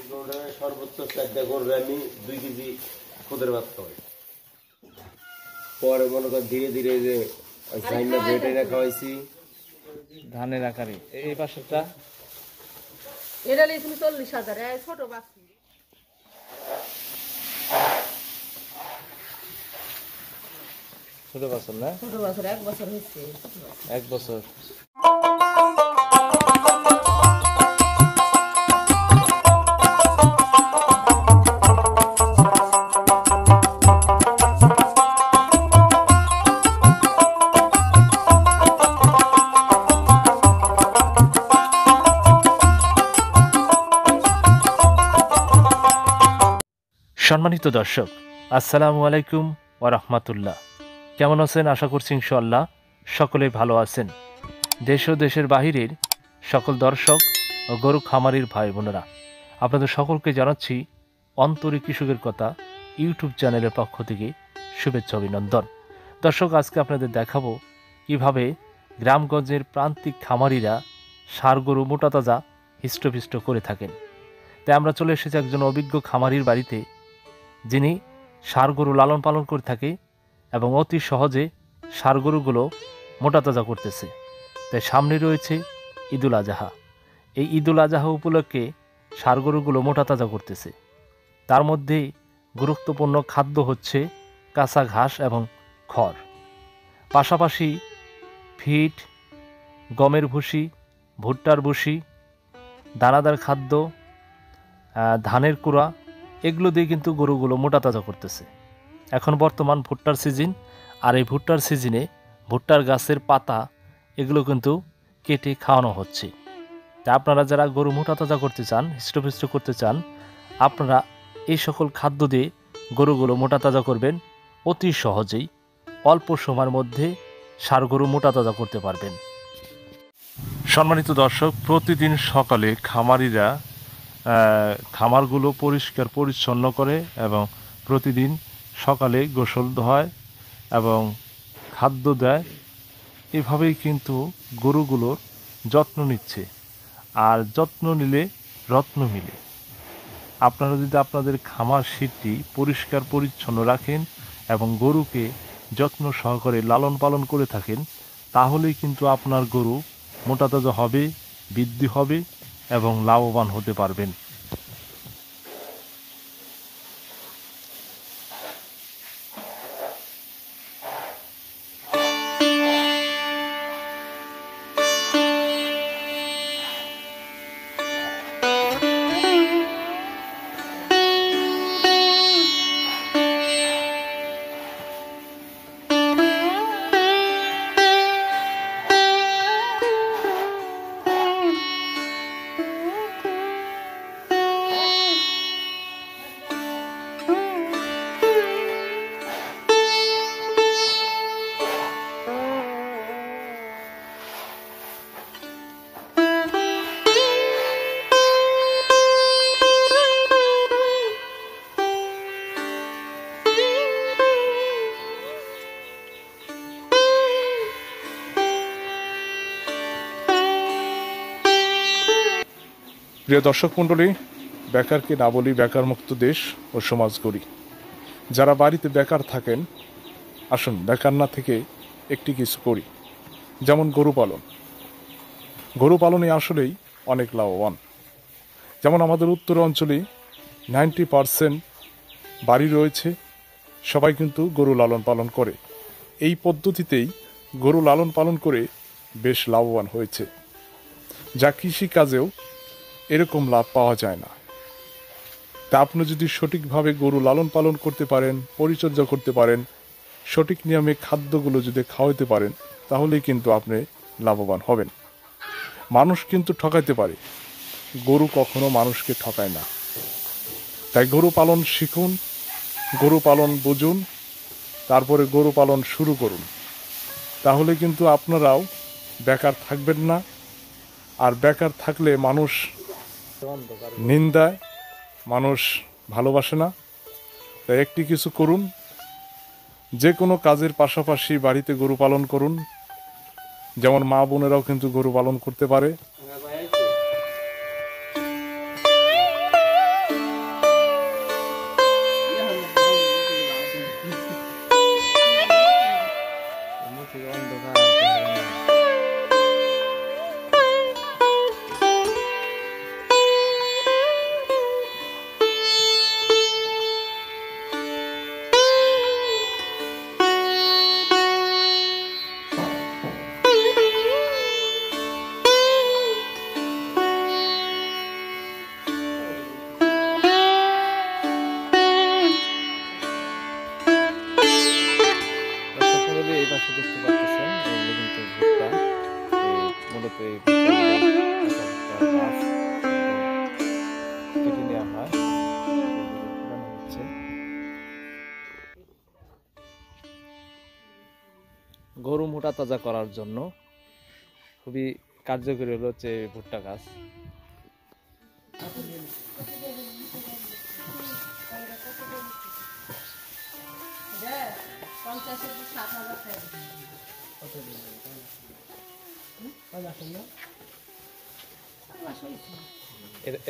সর্বোচ্চ 4টা গরুর আমি 2 কেজি খুদের ভাত খাওয়াই। পরে মনে কর ধীরে ধীরে যে খাওয়াইছি ধানের আকারে। এই পাশেরটা এটা লিখুন 40,000 ছোট বাচ্চা। ছোট বছর না? ছোট বছর 1 বছর হচ্ছে। 1 বছর। সম্মানিত দর্শক, আসসালামু আলাইকুম ওয়া রাহমাতুল্লাহ। কেমন আছেন? আশা করছি ইনশাআল্লাহ সকলেই ভালো আছেন। দেশ ও দেশের বাহিরের সকল দর্শক ও গরু খামারির ভাই বোনেরা, আপনাদের সকলকে জানাচ্ছি অন্তরে কৃষকের কথা ইউটিউব চ্যানেলের পক্ষ থেকে শুভেচ্ছা অভিনন্দন। দর্শক, আজকে আপনাদের দেখাবো কিভাবে গ্রামগঞ্জের প্রান্তিক খামারিরা ষাঁড় গরু মোটা তাজা হিষ্টপিষ্ট করে থাকেন। তাই আমরা চলে এসেছি একজন অভিজ্ঞ খামারির বাড়িতে, যিনি ষাঁড় গরু লালন পালন করে থাকে এবং অতি সহজে ষাঁড় গরুগুলো মোটা তাজা করতেছে। তাই সামনে রয়েছে ঈদুল আজহা। এই ঈদুল আজহা উপলক্ষে ষাঁড় গরুগুলো মোটা তাজা করতেছে। তার মধ্যে গুরুত্বপূর্ণ খাদ্য হচ্ছে কাঁচা ঘাস এবং খড়, পাশাপাশি ফিড, গমের ভুসি, ভুট্টার ভুসি, দানাদার খাদ্য, ধানের কুড়া, এগুলো দিয়ে কিন্তু গরুগুলো মোটা তাজা করতেছে। এখন বর্তমান ভুট্টার সিজন, আর এই ভুট্টার সিজনে ভুট্টার গাছের পাতা এগুলো কিন্তু কেটে খাওয়ানো হচ্ছে। তা আপনারা যারা গরু মোটা তাজা করতে চান, হৃষ্টপুষ্ট করতে চান, আপনারা এই সকল খাদ্য দিয়ে গরুগুলো মোটা তাজা করবেন। অতি সহজেই অল্প সময়ের মধ্যে ষাঁড় গরু মোটা তাজা করতে পারবেন। সম্মানিত দর্শক, প্রতিদিন সকালে খামারিরা খামারগুলো পরিষ্কার পরিচ্ছন্ন করে এবং প্রতিদিন সকালে গোসল ধোয় এবং খাদ্য দেয়। এভাবেই কিন্তু গরুগুলোর যত্ন নিচ্ছে, আর যত্ন নিলে রত্ন মিলে। আপনারা যদি আপনাদের খামার সিটটি পরিষ্কার পরিচ্ছন্ন রাখেন এবং গরুকে যত্ন সহকারে লালন পালন করে থাকেন, তাহলেই কিন্তু আপনার গরু মোটা তাজা হবে, বৃদ্ধি হবে এবং লাভবান হতে পারবেন। প্রিয় দর্শক মণ্ডলী, বেকারকে না বলি বেকার মুক্ত দেশ ও সমাজ গড়ি। যারা বাড়িতে বেকার থাকেন, আসুন বেকার না থেকে একটি কিছু করি। যেমন গরু পালন। গরু পালনে আসলেই অনেক লাভবান। যেমন আমাদের উত্তর অঞ্চলে 90% বাড়ি রয়েছে, সবাই কিন্তু গরু লালন পালন করে। এই পদ্ধতিতেই গরু লালন পালন করে বেশ লাভবান হয়েছে, যা কৃষিকাজেও এরকম লাভ পাওয়া যায় না। তা আপনি যদি সঠিকভাবে গরু লালন পালন করতে পারেন, পরিচর্যা করতে পারেন, সঠিক নিয়মে খাদ্যগুলো যদি খাওয়াতে পারেন, তাহলেই কিন্তু আপনি লাভবান হবেন। মানুষ কিন্তু ঠকাইতে পারে, গরু কখনো মানুষকে ঠকায় না। তাই গরু পালন শিখুন, গরু পালন বুঝুন, তারপরে গরু পালন শুরু করুন। তাহলে কিন্তু আপনারাও বেকার থাকবেন না। আর বেকার থাকলে মানুষ নিন্দায়, মানুষ ভালোবাসে না। তাই একটি কিছু করুন, যে কোনো কাজের পাশাপাশি বাড়িতে গরু পালন করুন। যেমন মা বোনেরাও কিন্তু গরু পালন করতে পারে। মোটা তাজা করার জন্য খুবই কার্যকরী হলো হচ্ছে এই ভুট্টা গাছ।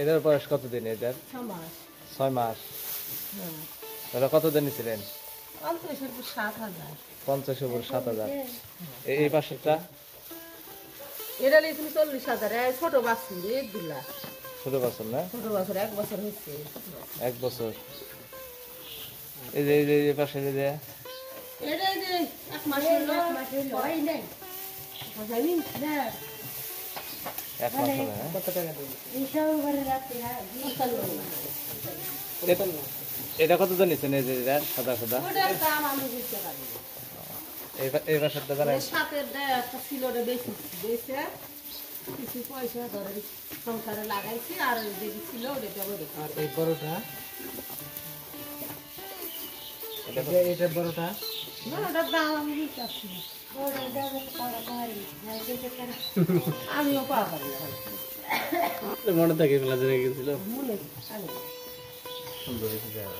এদের বয়স কতদিন? এদের 6 মাস। দাদা কত দিন ছিলেন? 50 উপর 7,000। এই পাশেরটা এটা লিখুন 40,000। ছোট বাচ্চু এগুলা ছোট বছর না? ছোট বছর 1 বছর হচ্ছে। 1 বছর। এই যে এই পাশে যে এটা যে 1 মাস হলো, 1 মাস হলো হয় নাই। বুঝাইনি না 1 মাস হলো। কত টাকা দিন এই সব ঘরে রাখতে হয়। এটা কত দিন নিছেন? এই যে সাদা সাদা ওটার দাম আমি বুঝতে পারি না। এই পাশেরটা জানেন? সাথে দেয় একটা কিলোটা বেশি বেশি কিছু পয়সা ধরে সংসারে লাগাইছি, আর যেটি ছিল ওটা বলে। আর এই বড়টা এটা বড়টা না ওটার দাম আমি বুঝতে পারছি না। আমিও পাওয়া পারি না। মনে থাকে এগুলা জেনে গেছিল। মনে আনি সুন্দর হয়েছে জায়গা।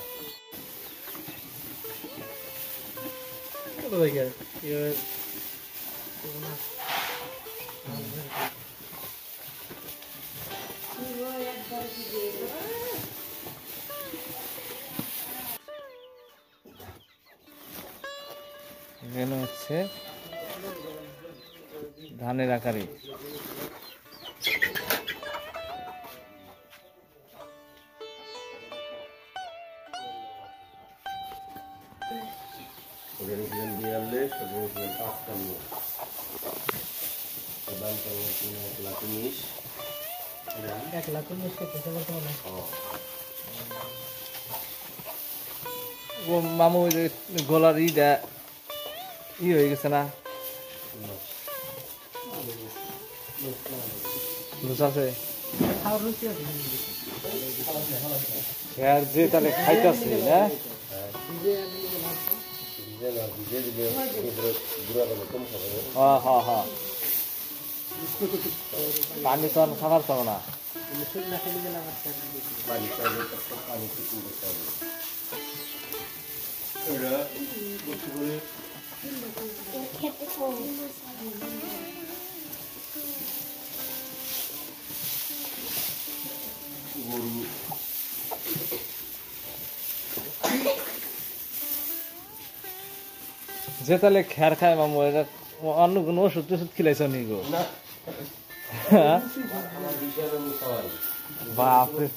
কত জায়গা এবার এখানে হচ্ছে ধানের আকারে। ওটা নিয়েছিলেন 42, ওটা নিয়েছিলেন 55। দাম পড়লো 1,19,000। 1,19,000 করতেছে বর্তমানে। ও মামু ওই যে গলার ইটা হয়ে গেছে না? লুজ আছে খাওয়ার রুচি আছে। আর যে তাহলে খাইতেছে না? হ্যাঁ হ্যাঁ হ্যাঁ। পানি তো আর খাবার পাবো না। পানি চাইলে পানি কিছু করতে হবে। ওরা বসে করে গরু যে তাহলে খেয়ার খায় মামু, এটা অন্য কোনো ওষুধ টষুধ খিলাইছ নি গো? না আমার হিসাবে আমি খাওয়াই। বাপরে,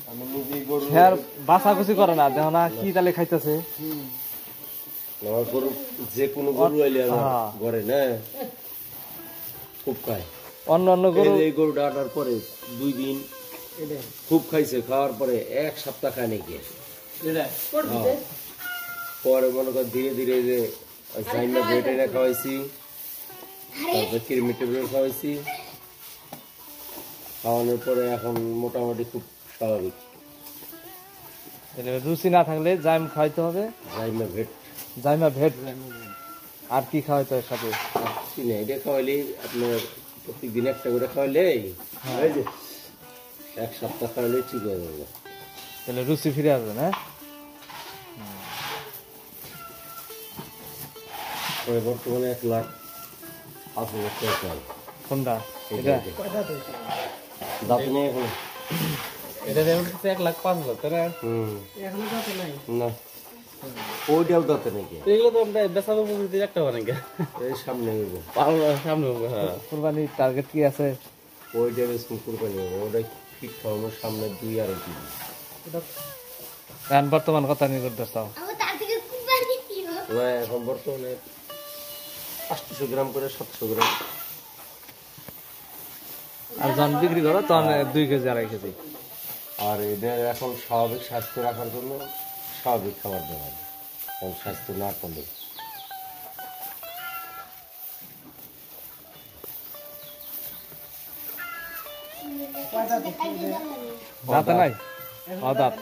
আমি নিজেই গরু খেয়ার বাছাকুচি করে না, দেখো না কি তাহলে খাইতেছে। আমার গরু যে কোনো গরু আইলে আমার হ্যাঁ। ঘরে না খুব খায়। অন্য অন্য গরু এই গরুটা আনার পরে 2 দিন খুব খাইছে, খাওয়ার পরে 1 সপ্তাহ খায় নাকি। পরে মনে কর ধীরে ধীরে যে চাইনা ভেটেরিনা খাওয়াইছি, তারপরে কৃমি ট্যাবলেট খাওয়াইছি, খাওয়ানোর পরে এখন মোটামুটি খুব স্বাভাবিক। রুচি না থাকলে জাইম খাওয়াইতে হবে, চাইনা ভেট জাইমা ভেট। আর কি খাওয়াইতে হবে সাথে? কিনে এটা খাওয়াইলে আপনার প্রত্যেকদিন একটা করে খাওয়াইলে এই যে 1 সপ্তাহ খাওয়াইলে ঠিক হয়ে যাবে। তাহলে রুচি ফিরে আসবে না? পরে বর্তমানে 1,08,000 টাকা। কোনটা? এটা দাঁত নেই এখন। এটা যেমন 1,05,000 তাই না? এখনো যত নাই। না ওইটাও দাঁতে নাকি এগুলো তো আমরা বেচাবো বুঝতে একটা বানাই এই সামনে হইব সামনে হবে। হ্যাঁ কুরবানির টার্গেট কি আছে? ওইটা বেশি কুরবানি হবে, ওটা ঠিক খাওয়ানোর সামনে 2-2.5 কেজি। এখন বর্তমান কথা নিয়ে করতেছ? ওরা এখন বর্তমানে 800 গ্রাম করে 700 গ্রাম। আর যখন বিক্রি করো তখন 2 কেজি 2.5 কেজি। আর এদের এখন স্বাভাবিক স্বাস্থ্য রাখার জন্য স্বাভাবিক খাবার দেওয়া হবে, কারণ স্বাস্থ্য না করলে। দাঁতে নাই? দাঁত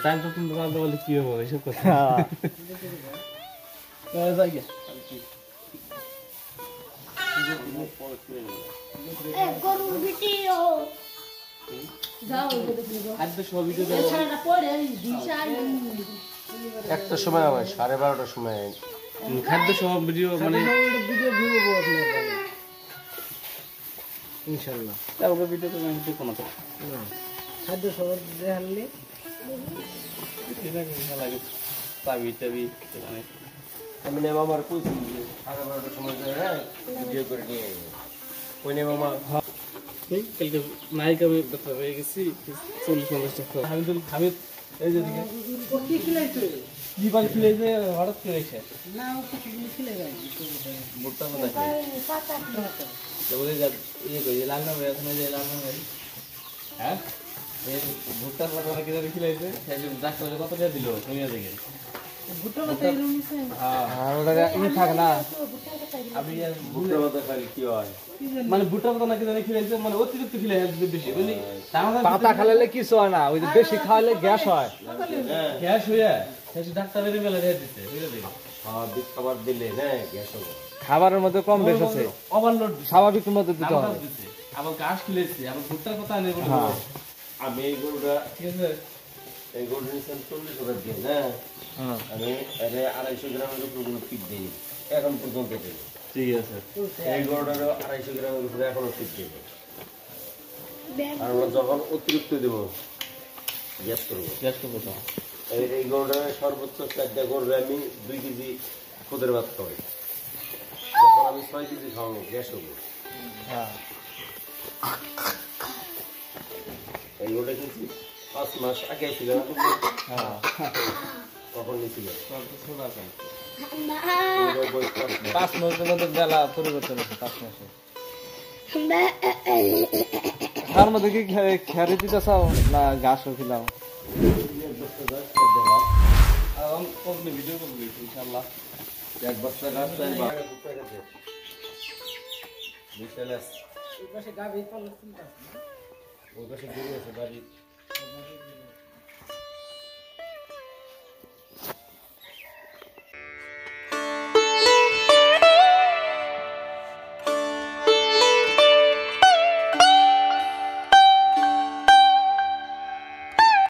টাইম তো কিন্তু বলে কি হবে এসব কথা। হ্যাঁ। যাই যাও ওই যে দেখো খাদ্য সহ ভিডিও এই ছাড়াটা পড়ে এই দিশাই একটা সময় হয় 12:30টার সময় খাদ্য সহ ভিডিও মানে ভিডিও দিব আপনার ইনশাআল্লাহ তারপরে ভিডিও তো আমি দেখো না তো খাদ্য সবার দেখালে এটা কি লাগে চাবি টাবি মানে আমি না মামার কইছি যে 12:30টার সময় হ্যাঁ ভিডিও করে নিয়ে আইবো কই নে মামা এই কালকে নায়িকা আমি ব্যথা হয়ে গেছি 40-50 টাকা আমি এই যে দিকে ও কি খেলাইছে কি বাড়ি ফিরে যে হঠাৎ করে এসে না ও কিছু খেলে গেছে মোটা কথা তো বলে যা ইয়ে কই লাল না হয়ে আছে যে লাল না হয়ে হ্যাঁ এই ভুট্টার কথা কি জানি খিলাইছে সেই যে ডাক্তার কত টাকা দিল শুনিয়া দেখে ভুট্টা মাথা এরকম নিছে হ্যাঁ আর ওটা ই থাকে না আমি আর ভুট্টা মাথা খালি কি হয় মানে ভুট্টার কথা নাকি জানি খিলাইছে মানে অতিরিক্ত খিলাই হেলথ বেশি বুঝলি পাতা খাইলে কিছু হয় না ওই যে বেশি খাওয়ালে গ্যাস হয় গ্যাস হইয়া সেই ডাক্তারের মেলা রেট দিতে বুঝলে দেখি স্বাভাবিক খাবার দিলে না গ্যাস হবে খাবারের মধ্যে কম বেশ আছে ওভারলোড স্বাভাবিকের মধ্যে দিতে হবে দিতে আবার গাছ খিলাইছে আবার ভুট্টার কথা আনে বলে হ্যাঁ আমি এই গরুটা ঠিক আছে এই গরুটা নিয়েছিলাম 40 দিয়ে না হ্যাঁ আমি এর 250 গ্রামের উপর কোনো ফিট দিই এখন পর্যন্ত দিই ঠিক আছে এই গরুটারও 250 গ্রামের উপরে এখনো ফিট দিই আর আমরা যখন অতিরিক্ত দেবো গ্যাস করবো গ্যাস করবো তো এই গরুটার সর্বোচ্চ 4টা গরুর আমি 2 কেজি খুদের ভাত খাওয়াই যখন আমি 6 কেজি খাওয়াবো গ্যাস হবে হ্যাঁ এই গরুটা কিন্তু 5 মাস আগে ছিল না হ্যাঁ তখন নিয়েছিল ছোট আছে ওটার বয়স 5 মাস। 5 মাসের মধ্যে বেলা পরিবর্তন হচ্ছে 5 মাসে তার মধ্যে কি খেয়ারি দিতে চাও না ঘাসও খিলাও আর আমি কোন ভিডিও করব ইনশাআল্লাহ এক বস্তা গাছ চাইবা বিশাল আছে এই পাশে গাবি পালে চিন্তা ওই পাশে গরু আছে বাড়ি